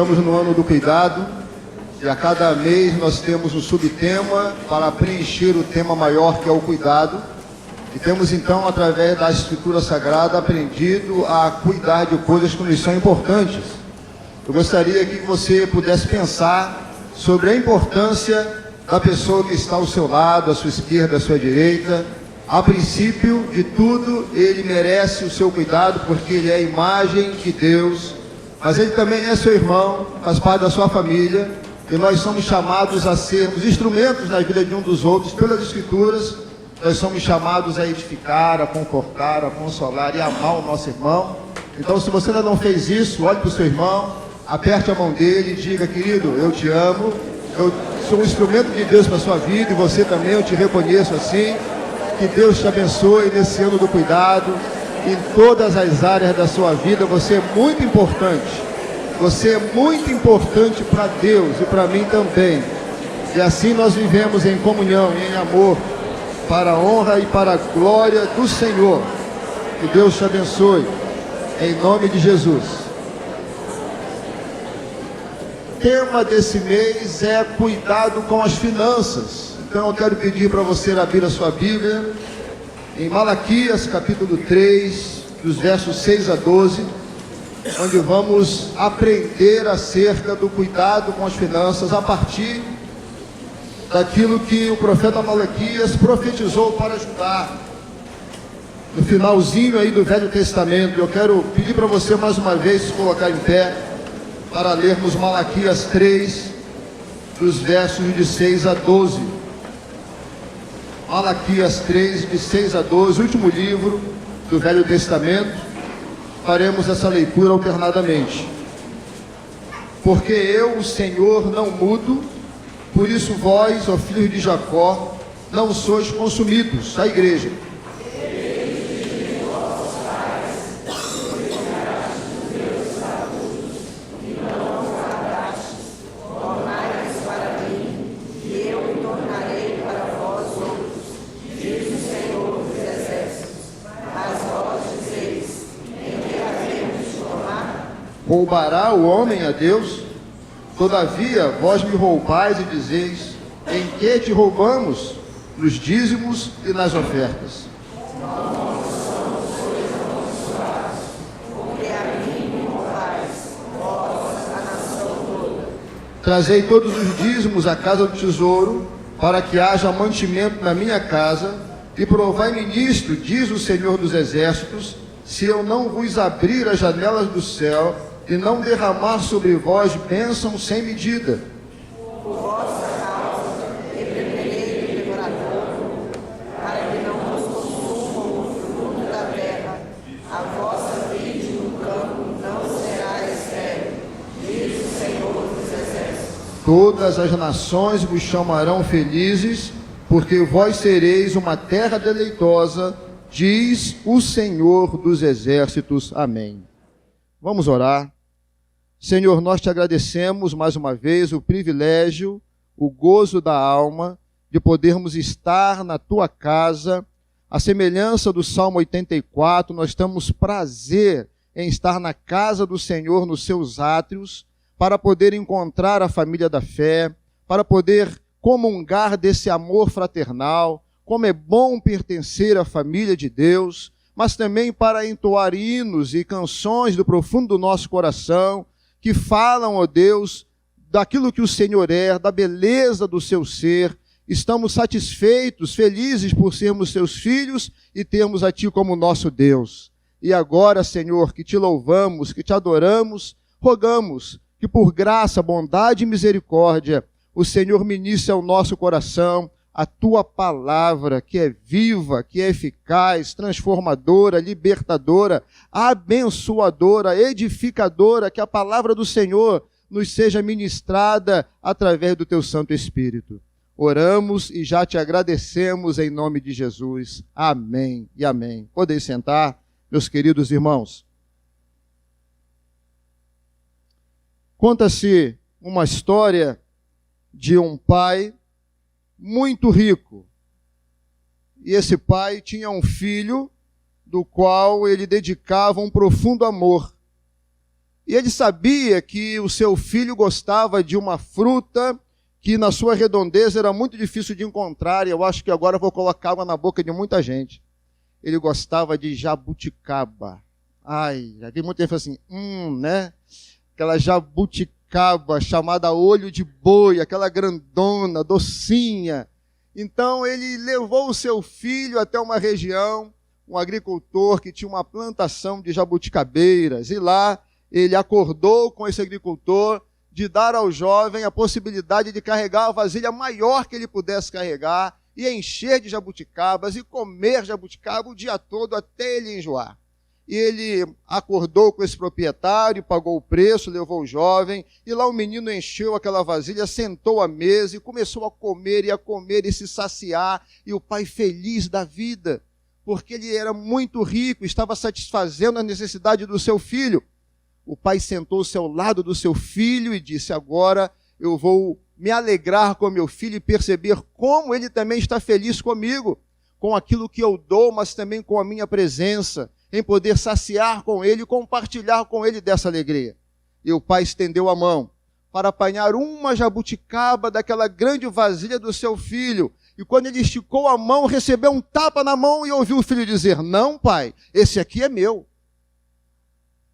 Estamos no ano do cuidado e a cada mês nós temos um subtema para preencher o tema maior, que é o cuidado. E temos então, através da Escritura Sagrada, aprendido a cuidar de coisas que nos são importantes. Eu gostaria que você pudesse pensar sobre a importância da pessoa que está ao seu lado, à sua esquerda, à sua direita. A princípio de tudo, ele merece o seu cuidado, porque ele é a imagem de Deus, mas ele também é seu irmão, faz parte da sua família, e nós somos chamados a sermos instrumentos na vida de um dos outros. Pelas Escrituras, nós somos chamados a edificar, a confortar, a consolar e amar o nosso irmão. Então, se você ainda não fez isso, olhe para o seu irmão, aperte a mão dele e diga: querido, eu te amo, eu sou um instrumento de Deus para a sua vida, e você também, eu te reconheço assim. Que Deus te abençoe nesse ano do cuidado, em todas as áreas da sua vida. Você é muito importante. Você é muito importante para Deus e para mim também. E assim nós vivemos em comunhão e em amor, para a honra e para a glória do Senhor. Que Deus te abençoe, em nome de Jesus. O tema desse mês é cuidado com as finanças. Então eu quero pedir para você abrir a sua Bíblia em Malaquias capítulo 3, dos versos 6 a 12, onde vamos aprender acerca do cuidado com as finanças a partir daquilo que o profeta Malaquias profetizou para Judá, no finalzinho aí do Velho Testamento. Eu quero pedir para você mais uma vez se colocar em pé para lermos Malaquias 3, dos versos de 6 a 12. Malaquias 3, de 6 a 12, último livro do Velho Testamento. Faremos essa leitura alternadamente. Porque eu, o Senhor, não mudo, por isso vós, ó filhos de Jacó, não sois consumidos. A igreja. Roubará o homem a Deus? Todavia, vós me roubais e dizeis: em que te roubamos? Nos dízimos e nas ofertas. Trazei todos os dízimos à casa do tesouro, para que haja mantimento na minha casa, e provai-me nisto, diz o Senhor dos Exércitos, se eu não vos abrir as janelas do céu e não derramar sobre vós bênção sem medida. Por vossa causa, repreenderei o devorador, para que não vos consumam o fruto da terra. A vossa vide no campo não será estéril, diz o Senhor dos Exércitos. Todas as nações vos chamarão felizes, porque vós sereis uma terra deleitosa, diz o Senhor dos Exércitos. Amém. Vamos orar. Senhor, nós te agradecemos mais uma vez o privilégio, o gozo da alma de podermos estar na tua casa. A semelhança do Salmo 84, nós temos prazer em estar na casa do Senhor, nos seus átrios, para poder encontrar a família da fé, para poder comungar desse amor fraternal. Como é bom pertencer à família de Deus, mas também para entoar hinos e canções do profundo do nosso coração, que falam, ó Deus, daquilo que o Senhor é, da beleza do seu ser. Estamos satisfeitos, felizes por sermos seus filhos e termos a Ti como nosso Deus. E agora, Senhor, que Te louvamos, que Te adoramos, rogamos que por graça, bondade e misericórdia, o Senhor ministre ao nosso coração a Tua palavra, que é viva, que é eficaz, transformadora, libertadora, abençoadora, edificadora, que a palavra do Senhor nos seja ministrada através do Teu Santo Espírito. Oramos e já Te agradecemos em nome de Jesus. Amém e amém. Podem sentar, meus queridos irmãos. Conta-se uma história de um pai muito rico. E esse pai tinha um filho do qual ele dedicava um profundo amor. E ele sabia que o seu filho gostava de uma fruta que na sua redondeza era muito difícil de encontrar, e eu acho que agora eu vou colocar água na boca de muita gente. Ele gostava de jabuticaba. Ai, já vi muita gente falando assim, né? Aquela jabuticaba chamada olho de boi, aquela grandona, docinha. Então ele levou o seu filho até uma região, um agricultor que tinha uma plantação de jabuticabeiras, e lá ele acordou com esse agricultor de dar ao jovem a possibilidade de carregar a vasilha maior que ele pudesse carregar e encher de jabuticabas e comer jabuticaba o dia todo até ele enjoar. E ele acordou com esse proprietário, pagou o preço, levou o jovem, e lá o menino encheu aquela vasilha, sentou à mesa e começou a comer e se saciar, e o pai feliz da vida, porque ele era muito rico, estava satisfazendo a necessidade do seu filho. O pai sentou-se ao lado do seu filho e disse, agora eu vou me alegrar com meu filho e perceber como ele também está feliz comigo, com aquilo que eu dou, mas também com a minha presença, em poder saciar com ele e compartilhar com ele dessa alegria. E o pai estendeu a mão para apanhar uma jabuticaba daquela grande vasilha do seu filho. E quando ele esticou a mão, recebeu um tapa na mão e ouviu o filho dizer, não, pai, esse aqui é meu.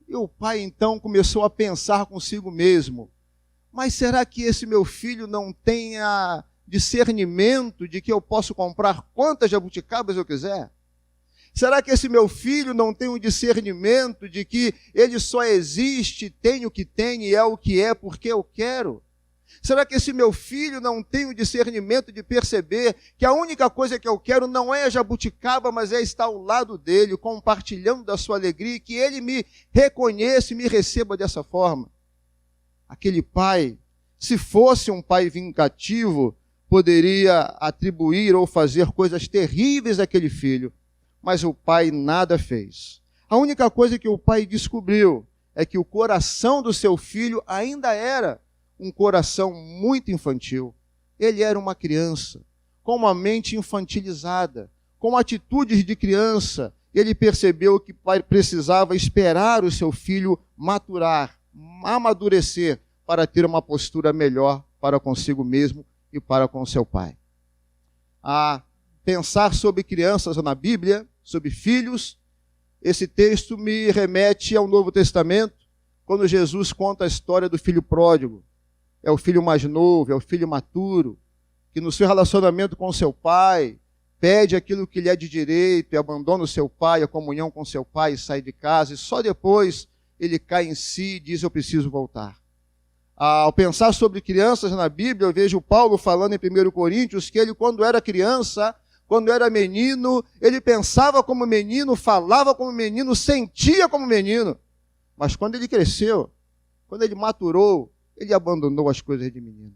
E o pai então começou a pensar consigo mesmo, mas será que esse meu filho não tenha discernimento de que eu posso comprar quantas jabuticabas eu quiser? Será que esse meu filho não tem um discernimento de que ele só existe, tem o que tem e é o que é porque eu quero? Será que esse meu filho não tem o discernimento de perceber que a única coisa que eu quero não é a jabuticaba, mas é estar ao lado dele, compartilhando da sua alegria, e que ele me reconheça e me receba dessa forma? Aquele pai, se fosse um pai vingativo, poderia atribuir ou fazer coisas terríveis àquele filho, mas o pai nada fez. A única coisa que o pai descobriu é que o coração do seu filho ainda era um coração muito infantil. Ele era uma criança, com uma mente infantilizada, com atitudes de criança. Ele percebeu que o pai precisava esperar o seu filho maturar, amadurecer, para ter uma postura melhor para consigo mesmo e para com seu pai. A pensar sobre crianças na Bíblia, sobre filhos, esse texto me remete ao Novo Testamento, quando Jesus conta a história do filho pródigo. É o filho mais novo, é o filho maturo, que no seu relacionamento com seu pai, pede aquilo que lhe é de direito e abandona o seu pai, a comunhão com seu pai e sai de casa, e só depois ele cai em si e diz, eu preciso voltar. Ao pensar sobre crianças na Bíblia, eu vejo Paulo falando em 1 Coríntios que ele, quando era criança, quando era menino, ele pensava como menino, falava como menino, sentia como menino. Mas quando ele cresceu, quando ele maturou, ele abandonou as coisas de menino.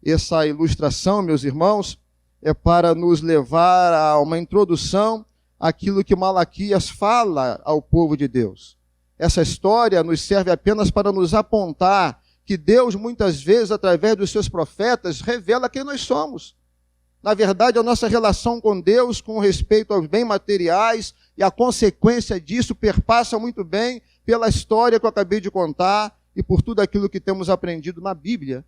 Essa ilustração, meus irmãos, é para nos levar a uma introdução àquilo que Malaquias fala ao povo de Deus. Essa história nos serve apenas para nos apontar que Deus, muitas vezes, através dos seus profetas, revela quem nós somos. Na verdade, a nossa relação com Deus, com respeito aos bens materiais, e a consequência disso perpassa muito bem pela história que eu acabei de contar e por tudo aquilo que temos aprendido na Bíblia.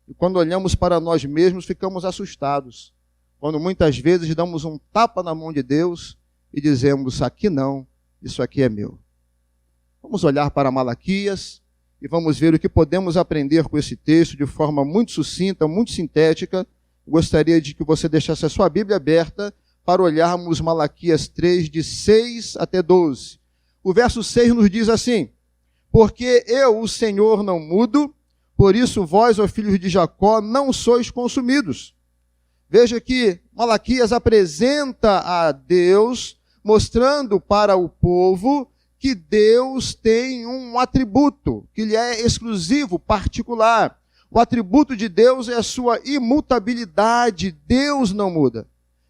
E quando olhamos para nós mesmos, ficamos assustados. Quando muitas vezes damos um tapa na mão de Deus e dizemos, aqui não, isso aqui é meu. Vamos olhar para Malaquias e vamos ver o que podemos aprender com esse texto de forma muito sucinta, muito sintética. Gostaria de que você deixasse a sua Bíblia aberta para olharmos Malaquias 3, de 6 até 12. O verso 6 nos diz assim, porque eu, o Senhor, não mudo, por isso vós, ó filhos de Jacó, não sois consumidos. Veja que Malaquias apresenta a Deus, mostrando para o povo que Deus tem um atributo, que lhe é exclusivo, particular. O atributo de Deus é a sua imutabilidade. Deus não muda.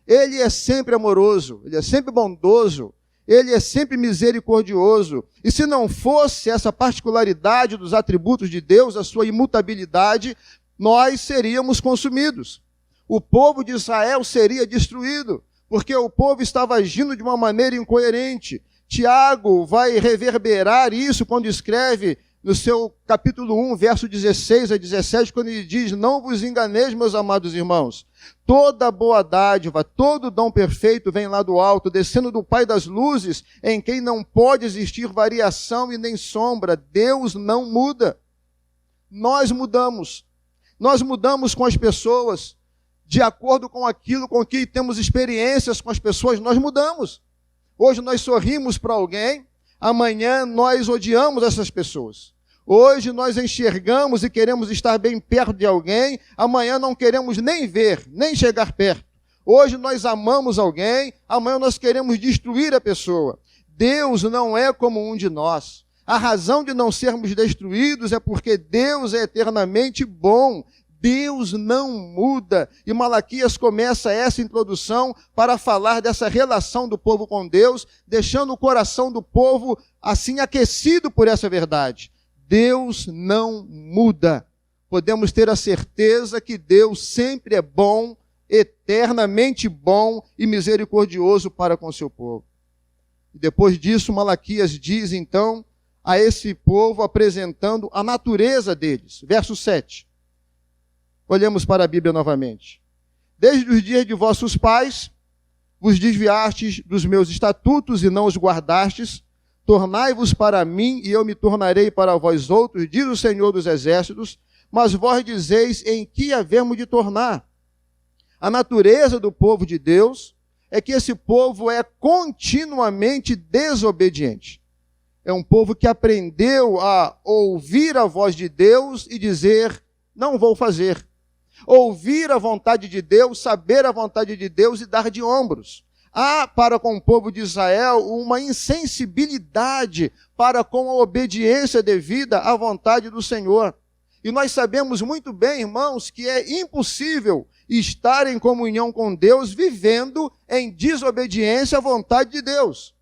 Ele é sempre amoroso, ele é sempre bondoso, ele é sempre misericordioso. E se não fosse essa particularidade dos atributos de Deus, a sua imutabilidade, nós seríamos consumidos. O povo de Israel seria destruído, porque o povo estava agindo de uma maneira incoerente. Tiago vai reverberar isso quando escreve no seu capítulo 1, verso 16 a 17, quando ele diz: não vos enganeis, meus amados irmãos, toda boa dádiva, todo dom perfeito vem lá do alto, descendo do Pai das luzes, em quem não pode existir variação e nem sombra. Deus não muda. Nós mudamos com as pessoas, de acordo com aquilo com que temos experiências com as pessoas, nós mudamos. Hoje nós sorrimos para alguém, amanhã nós odiamos essas pessoas. Hoje nós enxergamos e queremos estar bem perto de alguém, amanhã não queremos nem ver, nem chegar perto. Hoje nós amamos alguém, amanhã nós queremos destruir a pessoa. Deus não é como um de nós. A razão de não sermos destruídos é porque Deus é eternamente bom. Deus não muda. E Malaquias começa essa introdução para falar dessa relação do povo com Deus, deixando o coração do povo assim aquecido por essa verdade. Deus não muda. Podemos ter a certeza que Deus sempre é bom, eternamente bom e misericordioso para com o seu povo. E depois disso, Malaquias diz então a esse povo, apresentando a natureza deles. Verso 7. Olhemos para a Bíblia novamente. Desde os dias de vossos pais, vos desviastes dos meus estatutos e não os guardastes. Tornai-vos para mim, e eu me tornarei para vós outros, diz o Senhor dos Exércitos. Mas vós dizeis: em que havemos de tornar? A natureza do povo de Deus é que esse povo é continuamente desobediente. É um povo que aprendeu a ouvir a voz de Deus e dizer: não vou fazer. Ouvir a vontade de Deus, saber a vontade de Deus e dar de ombros. Há para com o povo de Israel uma insensibilidade para com a obediência devida à vontade do Senhor. E nós sabemos muito bem, irmãos, que é impossível estar em comunhão com Deus vivendo em desobediência à vontade de Deus.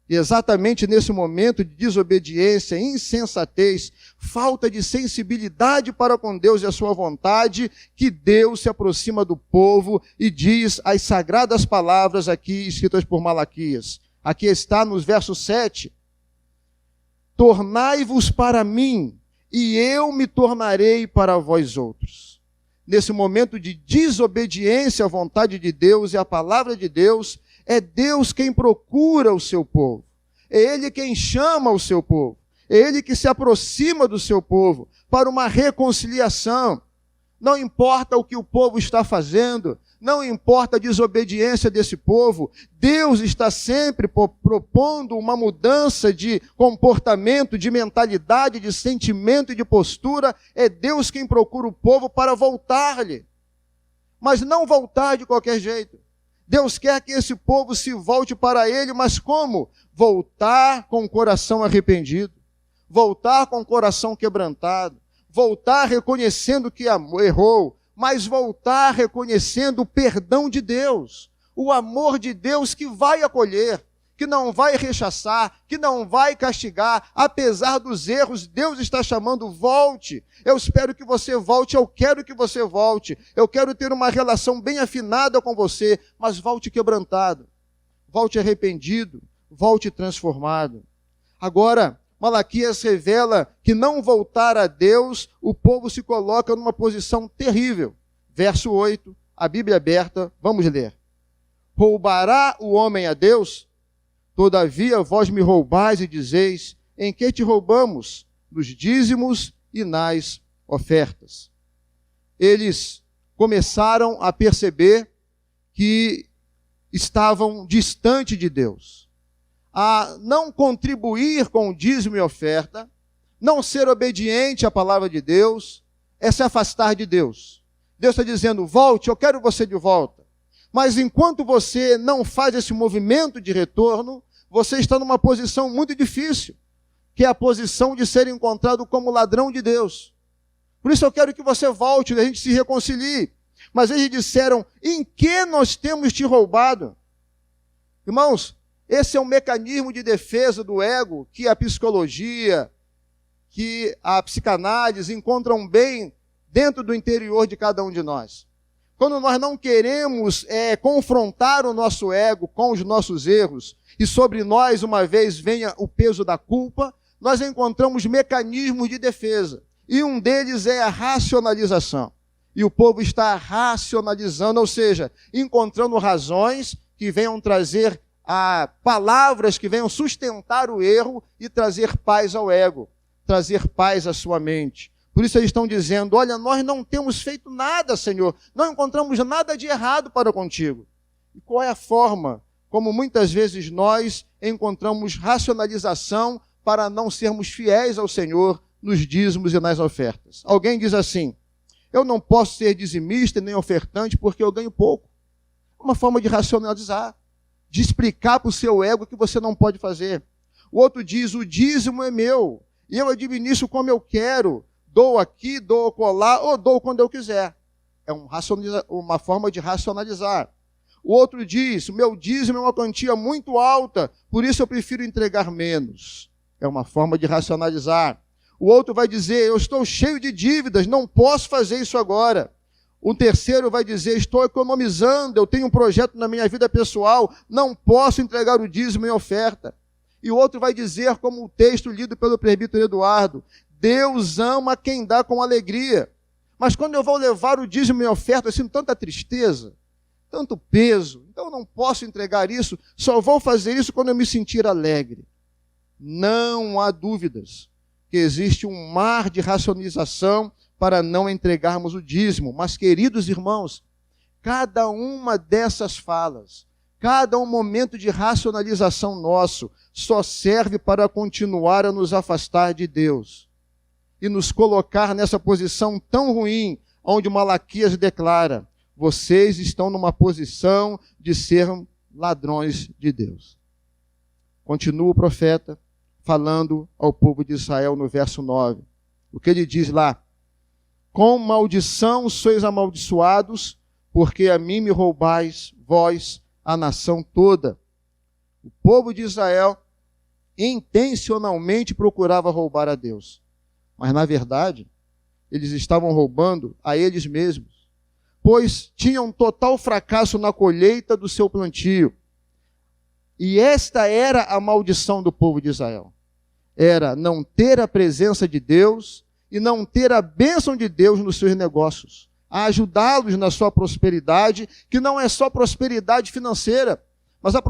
E exatamente nesse momento de desobediência, insensatez, falta de sensibilidade para com Deus e a sua vontade, que Deus se aproxima do povo e diz as sagradas palavras aqui escritas por Malaquias. Aqui está nos versos 7. Tornai-vos para mim, e eu me tornarei para vós outros. Nesse momento de desobediência à vontade de Deus e à palavra de Deus, é Deus quem procura o seu povo. É Ele quem chama o seu povo. É Ele que se aproxima do seu povo para uma reconciliação. Não importa o que o povo está fazendo, não importa a desobediência desse povo, Deus está sempre propondo uma mudança de comportamento, de mentalidade, de sentimento e de postura. É Deus quem procura o povo para voltar-lhe. Mas não voltar de qualquer jeito. Deus quer que esse povo se volte para Ele, mas como? Voltar com o coração arrependido, voltar com o coração quebrantado, voltar reconhecendo que errou, mas voltar reconhecendo o perdão de Deus, o amor de Deus que vai acolher, que não vai rechaçar, que não vai castigar, apesar dos erros. Deus está chamando: volte. Eu espero que você volte, eu quero que você volte. Eu quero ter uma relação bem afinada com você, mas volte quebrantado, volte arrependido, volte transformado. Agora, Malaquias revela que não voltar a Deus, o povo se coloca numa posição terrível. Verso 8, a Bíblia aberta, vamos ler. Roubará o homem a Deus? Todavia vós me roubais e dizeis: em que te roubamos? Nos dízimos e nas ofertas. Eles começaram a perceber que estavam distante de Deus. A não contribuir com o dízimo e oferta, não ser obediente à palavra de Deus, é se afastar de Deus. Deus está dizendo: volte, eu quero você de volta. Mas enquanto você não faz esse movimento de retorno, você está numa posição muito difícil, que é a posição de ser encontrado como ladrão de Deus. Por isso eu quero que você volte, a gente se reconcilie. Mas eles disseram: em que nós temos te roubado? Irmãos, esse é um mecanismo de defesa do ego que a psicologia, que a psicanálise encontram bem dentro do interior de cada um de nós. quando nós não queremos confrontar o nosso ego com os nossos erros, e sobre nós, uma vez, venha o peso da culpa, nós encontramos mecanismos de defesa. E um deles é a racionalização. E o povo está racionalizando, ou seja, encontrando razões que venham trazer palavras que venham sustentar o erro e trazer paz ao ego, trazer paz à sua mente. Por isso eles estão dizendo, olha, nós não temos feito nada, Senhor, não encontramos nada de errado para contigo. E qual é a forma como muitas vezes nós encontramos racionalização para não sermos fiéis ao Senhor nos dízimos e nas ofertas? Alguém diz assim, eu não posso ser dizimista nem ofertante porque eu ganho pouco. Uma forma de racionalizar, de explicar para o seu ego que você não pode fazer. O outro diz, o dízimo é meu, e eu administro como eu quero, dou aqui, dou acolá, ou dou quando eu quiser. É uma forma de racionalizar. O outro diz, o meu dízimo é uma quantia muito alta, por isso eu prefiro entregar menos. É uma forma de racionalizar. O outro vai dizer, eu estou cheio de dívidas, não posso fazer isso agora. O terceiro vai dizer, estou economizando, eu tenho um projeto na minha vida pessoal, não posso entregar o dízimo em oferta. E o outro vai dizer, como o texto lido pelo presbítero Eduardo, Deus ama quem dá com alegria. Mas quando eu vou levar o dízimo em oferta, eu sinto tanta tristeza, tanto peso, então eu não posso entregar isso, só vou fazer isso quando eu me sentir alegre. Não há dúvidas que existe um mar de racionalização para não entregarmos o dízimo. Mas, queridos irmãos, cada uma dessas falas, cada um momento de racionalização nosso, só serve para continuar a nos afastar de Deus e nos colocar nessa posição tão ruim, onde Malaquias declara, vocês estão numa posição de ser ladrões de Deus. Continua o profeta falando ao povo de Israel no verso 9. O que ele diz lá? Com maldição sois amaldiçoados, porque a mim me roubais, vós, a nação toda. O povo de Israel intencionalmente procurava roubar a Deus. Mas, na verdade, eles estavam roubando a eles mesmos, pois tinham total fracasso na colheita do seu plantio. E esta era a maldição do povo de Israel. Era não ter a presença de Deus e não ter a bênção de Deus nos seus negócios, a ajudá-los na sua prosperidade, que não é só prosperidade financeira, mas a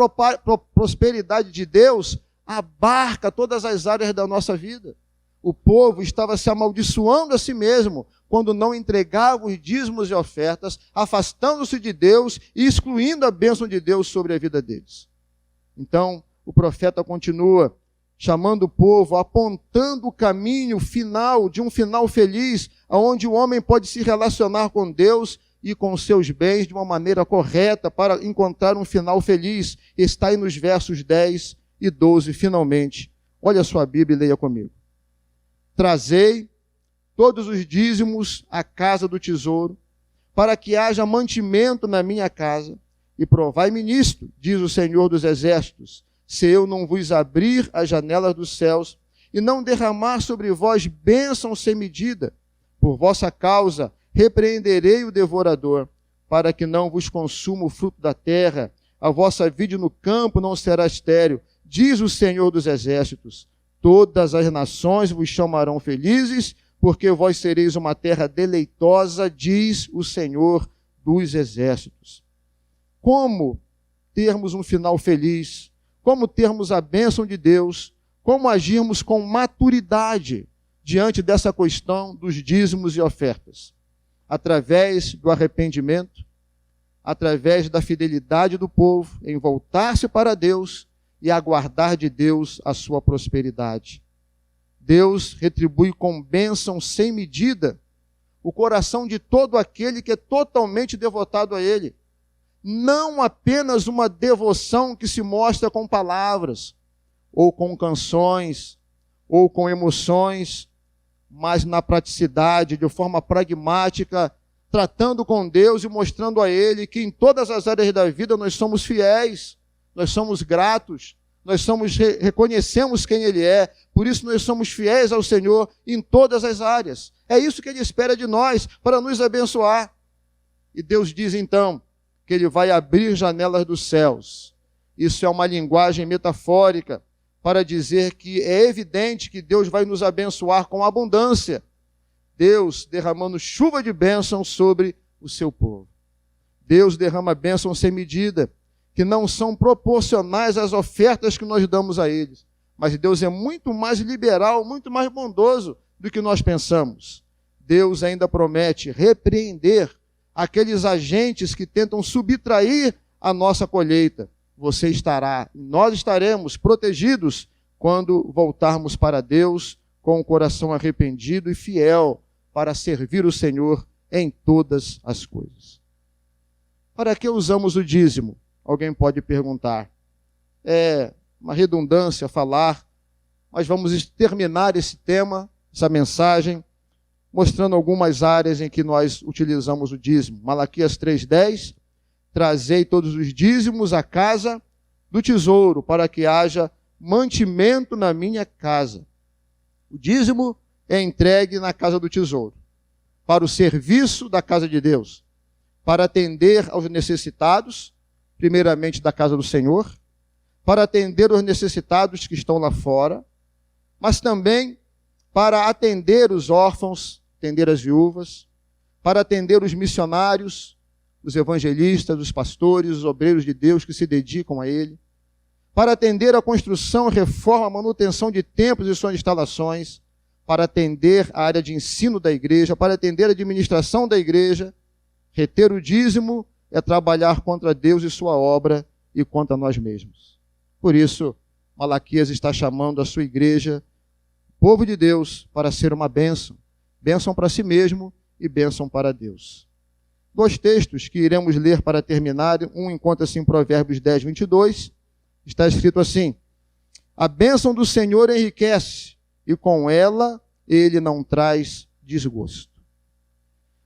prosperidade de Deus abarca todas as áreas da nossa vida. O povo estava se amaldiçoando a si mesmo quando não entregava os dízimos e ofertas, afastando-se de Deus e excluindo a bênção de Deus sobre a vida deles. Então, o profeta continua chamando o povo, apontando o caminho final, de um final feliz, onde o homem pode se relacionar com Deus e com seus bens de uma maneira correta para encontrar um final feliz. Está aí nos versos 10 e 12, finalmente. Olha a sua Bíblia e leia comigo. Trazei todos os dízimos à casa do tesouro, para que haja mantimento na minha casa, e provai-me nisto, diz o Senhor dos Exércitos, se eu não vos abrir as janelas dos céus, e não derramar sobre vós bênção sem medida, por vossa causa repreenderei o devorador, para que não vos consuma o fruto da terra, a vossa vide no campo não será estéril, diz o Senhor dos Exércitos. Todas as nações vos chamarão felizes, porque vós sereis uma terra deleitosa, diz o Senhor dos Exércitos. Como termos um final feliz? Como termos a bênção de Deus? Como agirmos com maturidade diante dessa questão dos dízimos e ofertas? Através do arrependimento, através da fidelidade do povo em voltar-se para Deus e aguardar de Deus a sua prosperidade. Deus retribui com bênção sem medida o coração de todo aquele que é totalmente devotado a Ele. Não apenas uma devoção que se mostra com palavras, ou com canções, ou com emoções, mas na praticidade, de forma pragmática, tratando com Deus e mostrando a Ele que em todas as áreas da vida nós somos fiéis, nós somos gratos, reconhecemos quem Ele é, por isso nós somos fiéis ao Senhor em todas as áreas. É isso que Ele espera de nós, para nos abençoar. E Deus diz então que Ele vai abrir janelas dos céus. Isso é uma linguagem metafórica para dizer que é evidente que Deus vai nos abençoar com abundância. Deus derramando chuva de bênção sobre o seu povo. Deus derrama bênção sem medida, que não são proporcionais às ofertas que nós damos a eles. Mas Deus é muito mais liberal, muito mais bondoso do que nós pensamos. Deus ainda promete repreender aqueles agentes que tentam subtrair a nossa colheita. Você estará, nós estaremos protegidos quando voltarmos para Deus com o coração arrependido e fiel para servir o Senhor em todas as coisas. Para que usamos o dízimo? Alguém pode perguntar. É uma redundância falar, mas vamos terminar esse tema, essa mensagem, mostrando algumas áreas em que nós utilizamos o dízimo. Malaquias 3:10, trazei todos os dízimos à casa do tesouro, para que haja mantimento na minha casa. O dízimo é entregue na casa do tesouro, para o serviço da casa de Deus, para atender aos necessitados, primeiramente da casa do Senhor, para atender os necessitados que estão lá fora, mas também para atender os órfãos, atender as viúvas, para atender os missionários, os evangelistas, os pastores, os obreiros de Deus que se dedicam a Ele, para atender a construção, reforma, manutenção de templos e suas instalações, para atender a área de ensino da igreja, para atender a administração da igreja. Reter o dízimo é trabalhar contra Deus e sua obra e contra nós mesmos. Por isso, Malaquias está chamando a sua igreja, povo de Deus, para ser uma bênção. Bênção para si mesmo e bênção para Deus. 2 textos que iremos ler para terminar. Um encontra-se em Provérbios 10:22. Está escrito assim: a bênção do Senhor enriquece, e com ela ele não traz desgosto.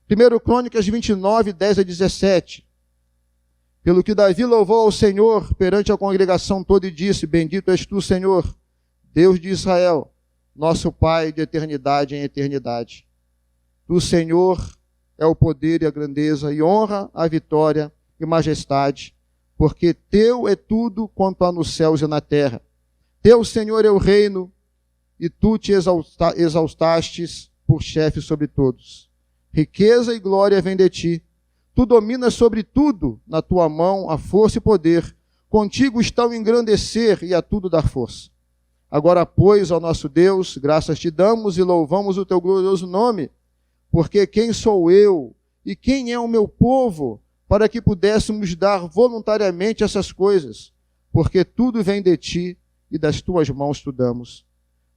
1 Crônicas 29:10-17. Pelo que Davi louvou ao Senhor perante a congregação toda e disse: bendito és tu, Senhor, Deus de Israel, nosso Pai de eternidade em eternidade. Tu, Senhor, é o poder e a grandeza, e honra, a vitória e majestade, porque teu é tudo quanto há nos céus e na terra. Teu, Senhor, é o reino, e tu te exaltastes por chefe sobre todos. Riqueza e glória vem de ti. Tu dominas sobre tudo, na tua mão a força e poder. Contigo está o engrandecer e a tudo dar força. Agora, pois, ó nosso Deus, graças te damos e louvamos o teu glorioso nome, porque quem sou eu e quem é o meu povo para que pudéssemos dar voluntariamente essas coisas? Porque tudo vem de ti e das tuas mãos tu damos.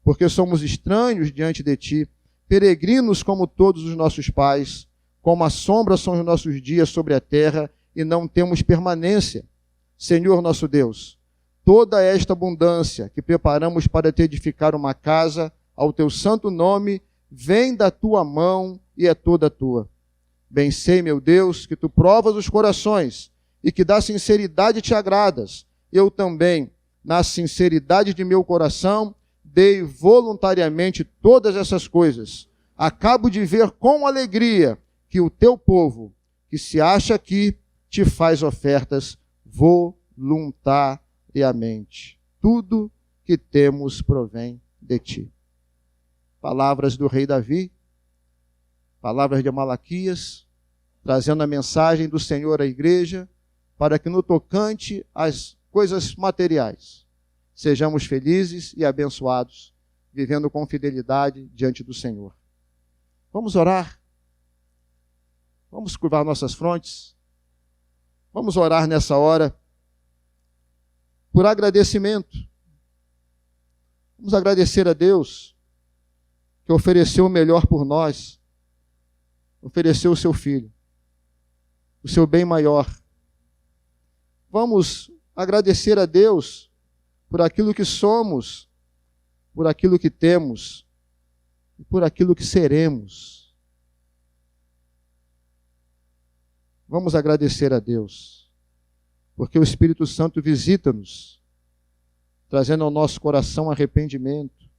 Porque somos estranhos diante de ti, peregrinos como todos os nossos pais, como a sombra são os nossos dias sobre a terra e não temos permanência. Senhor nosso Deus, toda esta abundância que preparamos para te edificar uma casa ao teu santo nome, vem da tua mão e é toda tua. Bem sei, meu Deus, que tu provas os corações e que da sinceridade te agradas. Eu também, na sinceridade de meu coração, dei voluntariamente todas essas coisas. Acabo de ver com alegria que o teu povo, que se acha aqui, te faz ofertas voluntariamente. Tudo que temos provém de ti. Palavras do rei Davi, palavras de Malaquias, trazendo a mensagem do Senhor à igreja, para que no tocante às coisas materiais, sejamos felizes e abençoados, vivendo com fidelidade diante do Senhor. Vamos orar? Vamos curvar nossas frontes? Vamos orar nessa hora por agradecimento. Vamos agradecer a Deus que ofereceu o melhor por nós, ofereceu o seu Filho, o seu bem maior. Vamos agradecer a Deus por aquilo que somos, por aquilo que temos e por aquilo que seremos. Vamos agradecer a Deus, porque o Espírito Santo visita-nos, trazendo ao nosso coração arrependimento,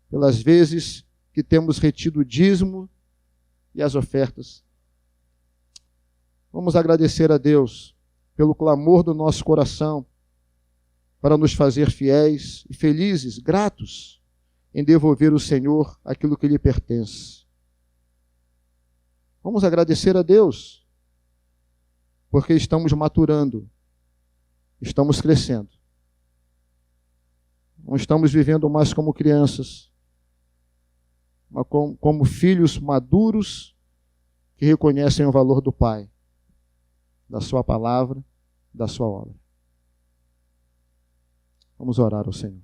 pelas vezes que temos retido o dízimo e as ofertas. Vamos agradecer a Deus pelo clamor do nosso coração, para nos fazer fiéis e felizes, gratos, em devolver ao Senhor aquilo que lhe pertence. Vamos agradecer a Deus, porque estamos maturando, estamos crescendo. Não estamos vivendo mais como crianças, mas como filhos maduros que reconhecem o valor do Pai, da sua palavra, da sua obra. Vamos orar ao Senhor.